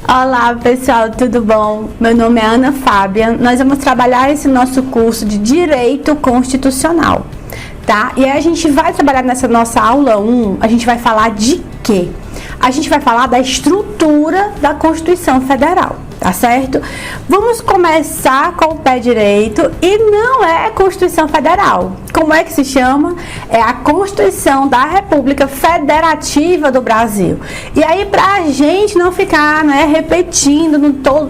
Olá pessoal, tudo bom? Meu nome é Ana Fábia. Nós vamos trabalhar esse nosso curso de Direito Constitucional, tá? E aí a gente vai trabalhar nessa nossa aula 1, a gente vai falar de quê? A gente vai falar da estrutura da Constituição Federal, tá certo? Vamos começar com o pé direito e não é a Constituição Federal. Como é que se chama? É a Constituição da República Federativa do Brasil. E aí, pra gente não ficar, né, repetindo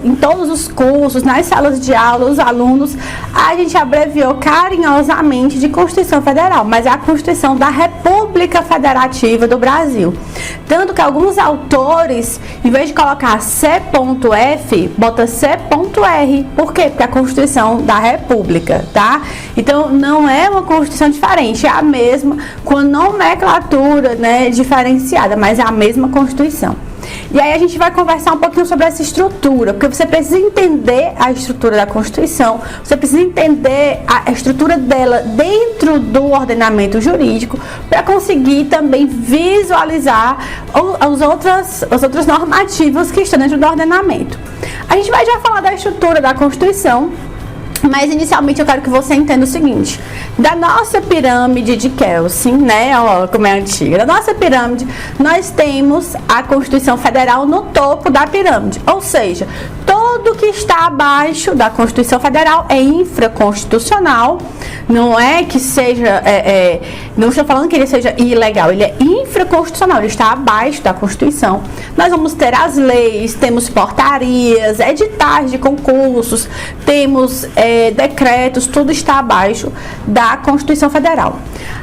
em todos os cursos, nas salas de aula, os alunos, a gente abreviou carinhosamente de Constituição Federal, mas é a Constituição da República Federativa do Brasil. Tanto que alguns autores, em vez de colocar C.F, bota C.R. Por quê? Porque é a Constituição da República, tá? Então, não é uma Constituição diferente, é a mesma, com a nomenclatura, né, diferenciada, mas é a mesma Constituição. E aí a gente vai conversar um pouquinho sobre essa estrutura, porque você precisa entender a estrutura da Constituição, você precisa entender a estrutura dela dentro do ordenamento jurídico, para conseguir também visualizar as outras normativas que estão dentro do ordenamento. A gente vai já falar da estrutura da Constituição, mas inicialmente eu quero que você entenda o seguinte: da nossa pirâmide de Kelsen, né, ó, como é antiga, da nossa pirâmide, nós temos a Constituição Federal no topo da pirâmide, ou seja, tudo que está abaixo da Constituição Federal é infraconstitucional. Não é que seja, não estou falando que ele seja ilegal, ele é infraconstitucional, ele está abaixo da Constituição. Nós vamos ter as leis, temos portarias, editais de concursos, temos decretos, tudo está abaixo da Constituição Federal.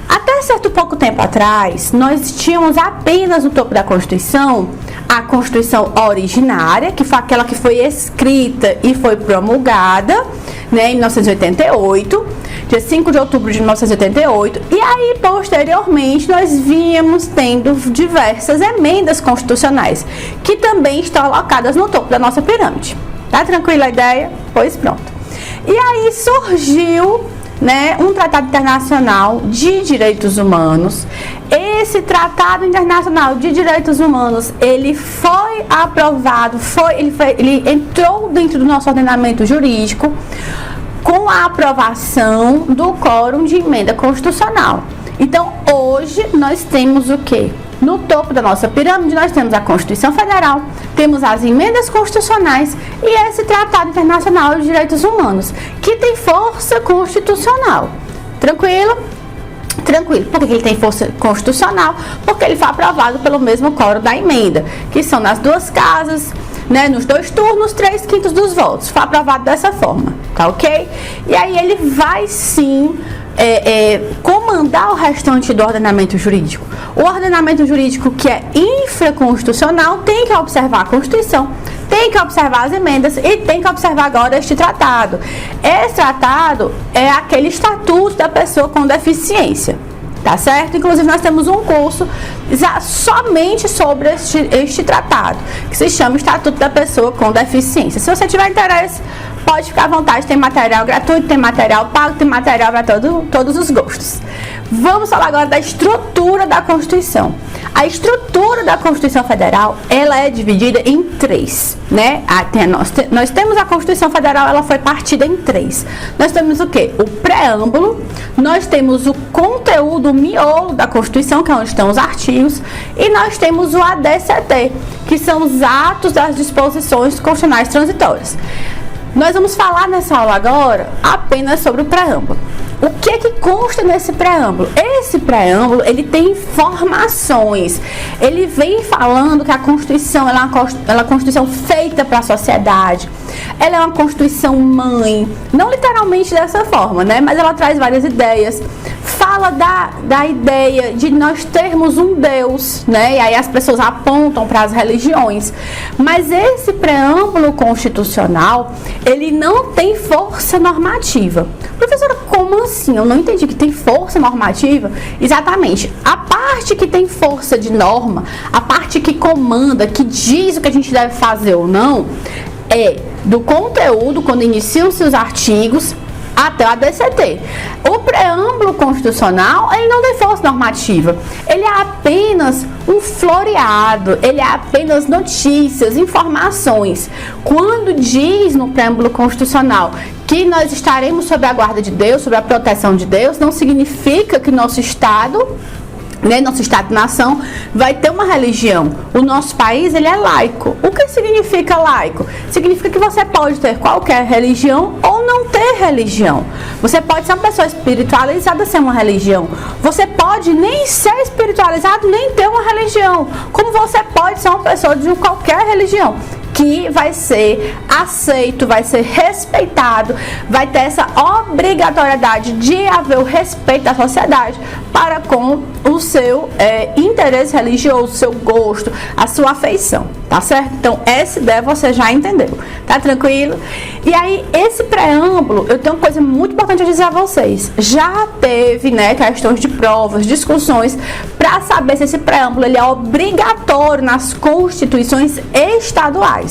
Até certo pouco tempo atrás, nós tínhamos apenas no topo da Constituição a Constituição originária, que foi aquela que foi escrita e foi promulgada, né, em 1988, dia 5 de outubro de 1988, e aí, posteriormente, nós vínhamos tendo diversas emendas constitucionais, que também estão alocadas no topo da nossa pirâmide. Tá tranquila a ideia? Pois pronto. E aí surgiu, né, um tratado internacional de direitos humanos. Esse tratado internacional de direitos humanos, ele foi aprovado, ele entrou dentro do nosso ordenamento jurídico com a aprovação do quórum de emenda constitucional. Então, hoje nós temos o quê? No topo da nossa pirâmide, nós temos a Constituição Federal, temos as emendas constitucionais e esse Tratado Internacional de Direitos Humanos, que tem força constitucional. Tranquilo? Tranquilo. Por que ele tem força constitucional? Porque ele foi aprovado pelo mesmo quórum da emenda, que são nas duas casas, né, nos 2 turnos, 3/5 dos votos. Foi aprovado dessa forma, tá ok? E aí ele vai sim comandar o restante do ordenamento jurídico. O ordenamento jurídico que é infraconstitucional tem que observar a Constituição, tem que observar as emendas e tem que observar agora este tratado. Esse tratado é aquele estatuto da pessoa com deficiência, tá certo? Inclusive nós temos um curso somente sobre este tratado, que se chama Estatuto da Pessoa com Deficiência. Se você tiver interesse, pode ficar à vontade, tem material gratuito, tem material pago, tem material para todos os gostos. Vamos falar agora da estrutura da Constituição. A estrutura da Constituição Federal, ela é dividida em 3, né? Nós temos a Constituição Federal, ela foi partida em 3. Nós temos o quê? O preâmbulo, nós temos o conteúdo, o miolo da Constituição, que é onde estão os artigos, e nós temos o ADCT, que são os atos das disposições constitucionais transitórias. Nós vamos falar nessa aula agora apenas sobre o preâmbulo. O que é que consta nesse preâmbulo? Esse preâmbulo, ele tem informações. Ele vem falando que a Constituição ela é uma Constituição feita para a sociedade. Ela é uma Constituição mãe. Não literalmente dessa forma, né? Mas ela traz várias ideias. Fala da ideia de nós termos um Deus, né? E aí as pessoas apontam para as religiões. Mas esse preâmbulo constitucional, ele não tem força normativa. Professora, como assim? Eu não entendi que tem força normativa. Exatamente. A parte que tem força de norma, a parte que comanda, que diz o que a gente deve fazer ou não, é do conteúdo, quando iniciam-se os artigos, até o ADCT. O preâmbulo constitucional, ele não tem força normativa. Ele é apenas um floreado, ele é apenas notícias, informações. Quando diz no preâmbulo constitucional que nós estaremos sob a guarda de Deus, sob a proteção de Deus, não significa que nosso Estado, nosso Estado-nação vai ter uma religião. O nosso país, ele é laico. O que significa laico? Significa que você pode ter qualquer religião ou não ter religião. Você pode ser uma pessoa espiritualizada sem uma religião. Você pode nem ser espiritualizado, nem ter uma religião. Como você pode ser uma pessoa de qualquer religião, que vai ser aceito, vai ser respeitado, vai ter essa obrigatoriedade de haver o respeito da sociedade para com o seu interesse religioso, o seu gosto, a sua afeição, tá certo? Então, essa ideia você já entendeu, tá tranquilo? E aí, esse preâmbulo, eu tenho uma coisa muito importante a dizer a vocês. Já teve, questões de provas, discussões, para saber se esse preâmbulo ele é obrigatório nas constituições estaduais.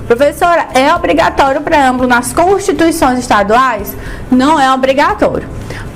Professora, é obrigatório o preâmbulo nas constituições estaduais? Não é obrigatório.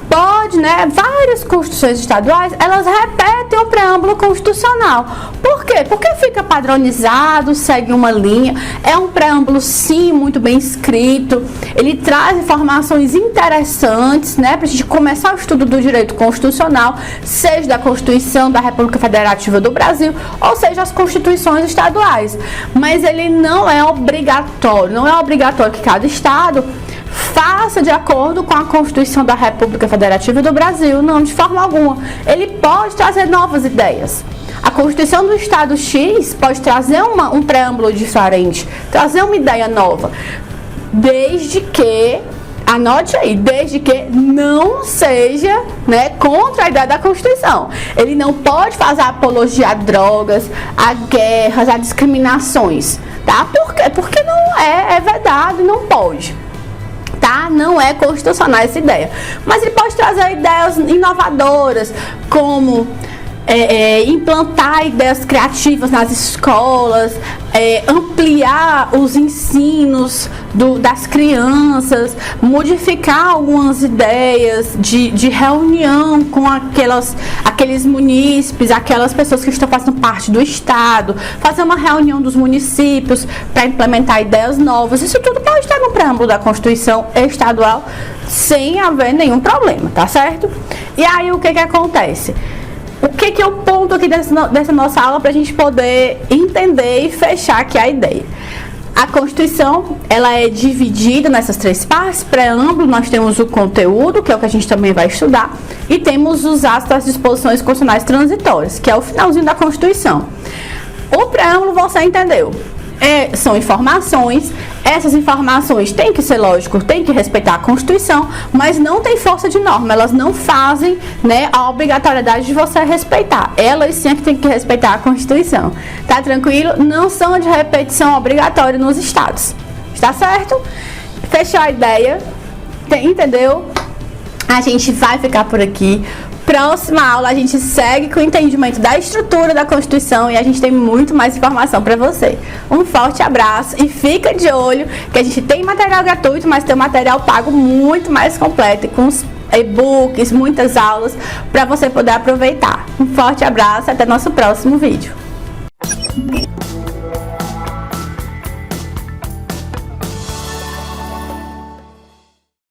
Pode, várias constituições estaduais, elas repetem o preâmbulo constitucional. Por quê? Porque fica padronizado, segue uma linha. É um preâmbulo, sim, muito bem escrito. Ele traz informações interessantes, para a gente começar o estudo do direito constitucional, seja da Constituição da República Federativa do Brasil, ou seja, as constituições estaduais. Mas ele não é obrigatório, não é obrigatório que cada estado faça de acordo com a Constituição da República Federativa do Brasil, não de forma alguma. Ele pode trazer novas ideias. A Constituição do Estado X pode trazer um preâmbulo diferente, trazer uma ideia nova, desde que, anote aí, desde que não seja contra a ideia da Constituição. Ele não pode fazer apologia a drogas, a guerras, a discriminações, tá? Por quê? Porque não é vedado, não pode. Tá? Não é constitucional essa ideia, mas ele pode trazer ideias inovadoras, como implantar ideias criativas nas escolas, ampliar os ensinos das crianças, modificar algumas ideias de reunião com aqueles munícipes, aquelas pessoas que estão fazendo parte do Estado, fazer uma reunião dos municípios para implementar ideias novas. Isso tudo pode estar no preâmbulo da Constituição estadual sem haver nenhum problema, tá certo? E aí o que acontece? O que é o ponto aqui dessa nossa aula para a gente poder entender e fechar aqui a ideia? A Constituição, ela é dividida nessas três partes. Preâmbulo, nós temos o conteúdo, que é o que a gente também vai estudar, e temos os atos das disposições constitucionais transitórias, que é o finalzinho da Constituição. O preâmbulo, você entendeu? São informações, essas informações têm que ser, lógico, tem que respeitar a Constituição, mas não tem força de norma, elas não fazem a obrigatoriedade de você respeitar, elas sim é que tem que respeitar a Constituição, tá tranquilo? Não são de repetição obrigatória nos estados, está certo? Fechou a ideia? Entendeu? A gente vai ficar por aqui. Próxima aula a gente segue com o entendimento da estrutura da Constituição e a gente tem muito mais informação para você. Um forte abraço e fica de olho que a gente tem material gratuito, mas tem um material pago muito mais completo, com os e-books, muitas aulas para você poder aproveitar. Um forte abraço, até nosso próximo vídeo.